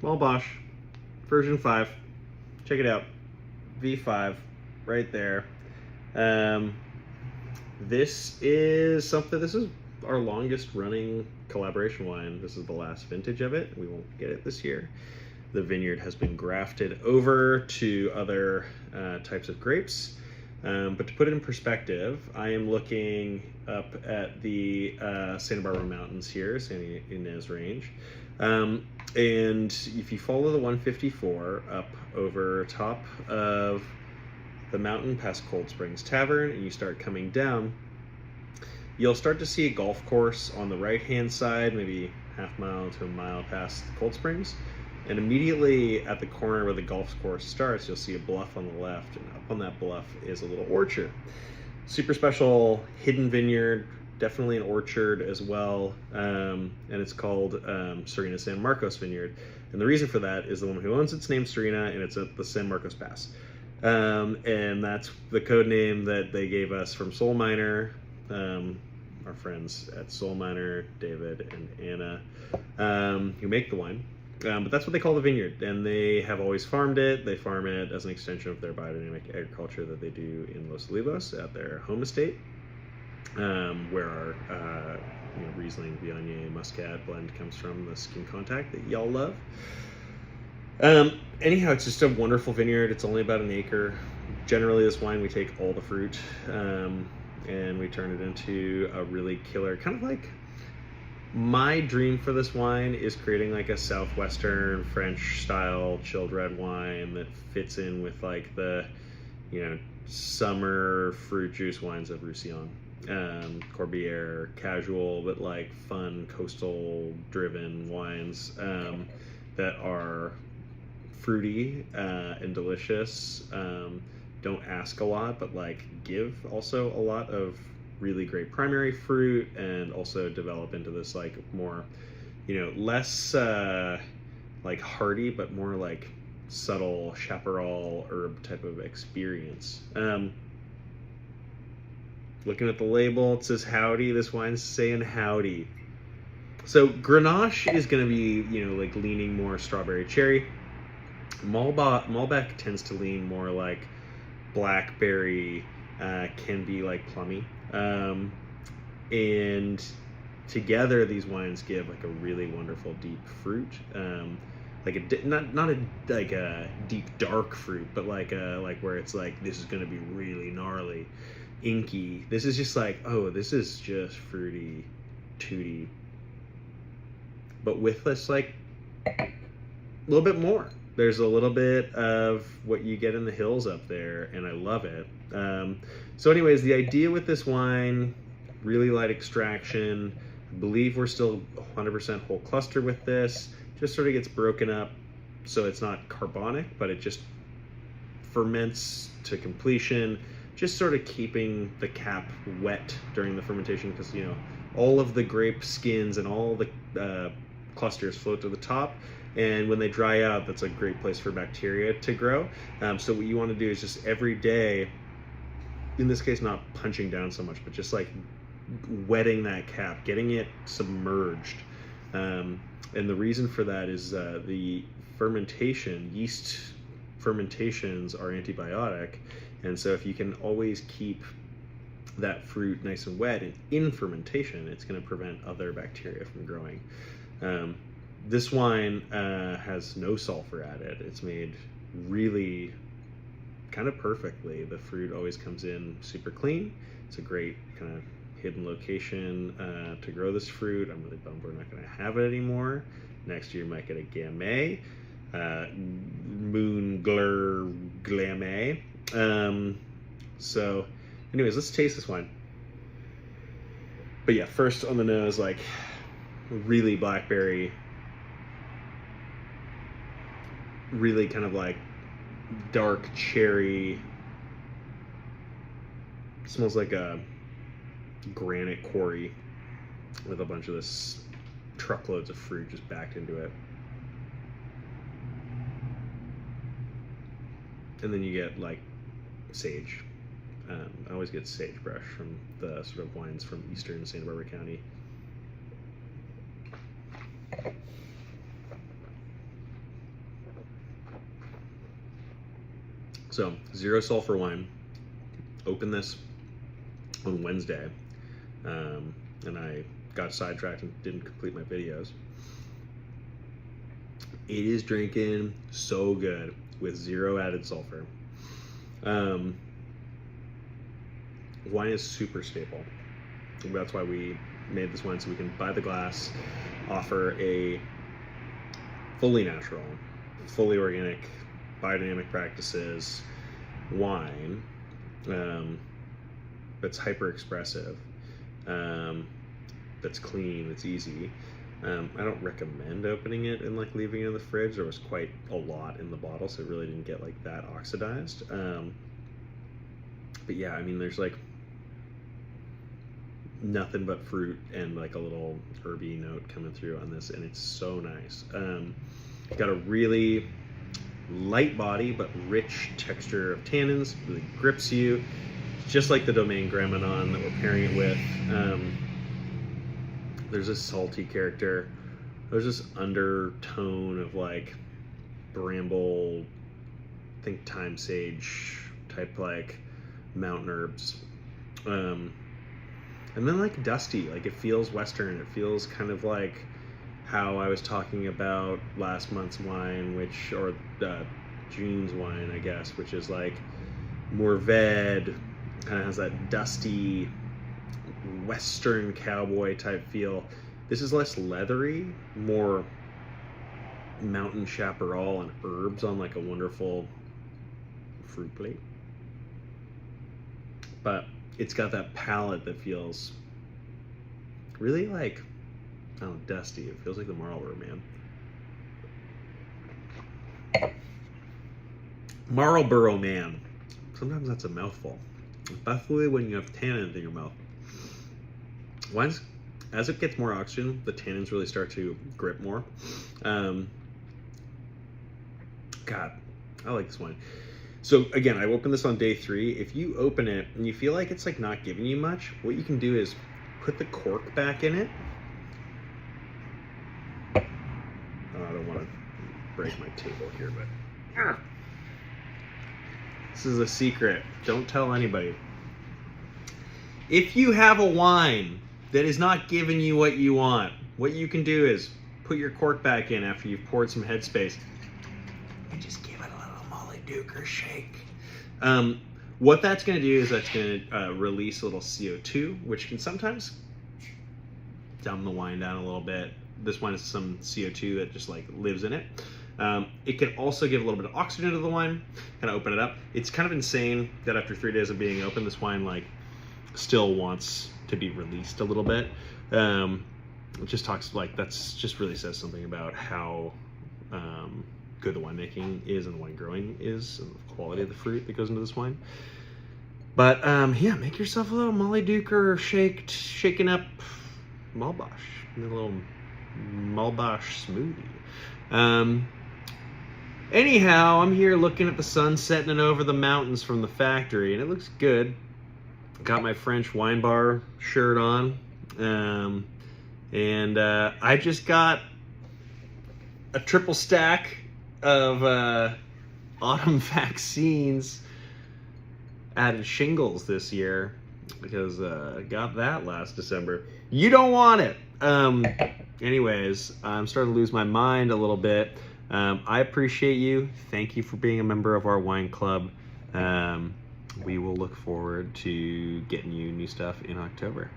Small Bache, version 5. Check it out. V5, right there. This is our longest running collaboration wine. This is the last vintage of it. We won't get it this year. The vineyard has been grafted over to other types of grapes. But to put it in perspective, I am looking up at the Santa Barbara Mountains here, Santa Ynez Range. And if you follow the 154 up over top of the mountain past Cold Springs Tavern and you start coming down, you'll start to see a golf course on the right-hand side, maybe half mile to a mile past Cold Springs. And immediately at the corner where the golf course starts, you'll see a bluff on the left, and up on that bluff is a little orchard. Super special hidden vineyard, definitely an orchard as well, and it's called Serena San Marcos Vineyard. And the reason for that is the woman who owns it's named Serena, and it's at the San Marcos Pass. And that's the code name that they gave us from Soul Miner, our friends at Soul Miner, David and Anna, who make the wine. But that's what they call the vineyard, and they have always farmed it. They farm it as an extension of their biodynamic agriculture that they do in Los Olivos at their home estate, where our Riesling, Viognier, Muscat blend comes from, the Skin Contact that y'all love. Anyhow, it's just a wonderful vineyard. It's only about an acre. Generally, this wine, we take all the fruit, and we turn it into a really killer, kind of like, my dream for this wine is creating like a southwestern French style chilled red wine that fits in with like the, summer fruit juice wines of Roussillon. Corbière, casual, but like fun, coastal driven wines that are fruity and delicious. Don't ask a lot, but like give also a lot of really great primary fruit, and also develop into this like more, less like hearty, but more like subtle chaparral herb type of experience. Looking at the label, it says howdy. This wine's saying howdy. So Grenache is going to be, like leaning more strawberry cherry. Malbec tends to lean more like blackberry, can be like plummy. And together these wines give like a really wonderful deep fruit, like not a deep dark fruit, but like where it's like this is going to be really gnarly, inky. This is just like, oh, this is just fruity, tooty, but with this like a little bit more. There's a little bit of what you get in the hills up there, and I love it. So anyways, the idea with this wine, really light extraction. I believe we're still 100% whole cluster with this. Just sort of gets broken up, so it's not carbonic, but it just ferments to completion, just sort of keeping the cap wet during the fermentation, because, all of the grape skins and all the clusters float to the top. And when they dry out, that's a great place for bacteria to grow. So what you want to do is just every day, in this case, not punching down so much, but just like wetting that cap, getting it submerged. And the reason for that is the fermentation, yeast fermentations are antibiotic. And so if you can always keep that fruit nice and wet and in fermentation, it's going to prevent other bacteria from growing. This wine has no sulfur added. It's made really kind of perfectly. The fruit always comes in super clean. It's a great kind of hidden location to grow this fruit. I'm really bummed we're not going to have it anymore. Next year, you might get a Gamay, Moongler Glamay. So anyways, let's taste this wine. But yeah, first on the nose, like really blackberry, really kind of like dark cherry. Smells like a granite quarry with a bunch of this truckloads of fruit just backed into it. And then you get like sage, I always get sagebrush from the sort of wines from eastern Santa Barbara County. So, zero sulfur wine. Open this on Wednesday, and I got sidetracked and didn't complete my videos. It is drinking so good with zero added sulfur. Wine is super staple. That's why we made this wine, so we can buy the glass, offer a fully natural, fully organic, biodynamic practices wine that's hyper expressive, that's clean, that's easy. I don't recommend opening it and like leaving it in the fridge. There was quite a lot in the bottle, so it really didn't get like that oxidized. But yeah, I mean, there's like nothing but fruit and like a little herby note coming through on this, and it's so nice. Got a really light body but rich texture of tannins, really grips you, just like the Domaine Gramenon that we're pairing it with. There's a salty character. There's this undertone of like bramble, think thyme sage type like mountain herbs. And then like dusty, like it feels Western. It feels kind of like how I was talking about last month's wine, or June's wine, I guess, which is like Mourvèdre, kind of has that dusty Western cowboy type feel. This is less leathery, more mountain chaparral and herbs on like a wonderful fruit plate. But it's got that palate that feels really like, I don't know, dusty. It feels like the Marlboro Man. Marlboro Man. Sometimes that's a mouthful, especially when you have tannins in your mouth. Wines, as it gets more oxygen, the tannins really start to grip more. God, I like this wine. So again, I opened this on day 3. If you open it and you feel like it's like not giving you much, what you can do is put the cork back in it. Oh, I don't want to break my table here, but this is a secret. Don't tell anybody. If you have a wine that is not giving you what you want, what you can do is put your cork back in after you've poured some headspace and just give it a little Molly Duker shake. What that's going to do is that's going to release a little CO2, which can sometimes dumb the wine down a little bit. This wine has some CO2 that just like lives in it. It can also give a little bit of oxygen to the wine, kind of open it up. It's kind of insane that after 3 days of being open, this wine like still wants to be released a little bit. It just talks like, that's just really says something about how good the winemaking is and the wine growing is, and the quality of the fruit that goes into this wine. But yeah, make yourself a little Molly Duker shaken up Malbosch, a little Malbosch smoothie. Anyhow, I'm here looking at the sun setting over the mountains from the factory, and it looks good. Got my French wine bar shirt on, and I just got a triple stack of autumn vaccines added shingles this year because I got that last December. You don't want it. Anyways, I'm starting to lose my mind a little bit. I appreciate you. Thank you for being a member of our wine club. We will look forward to getting you new stuff in October.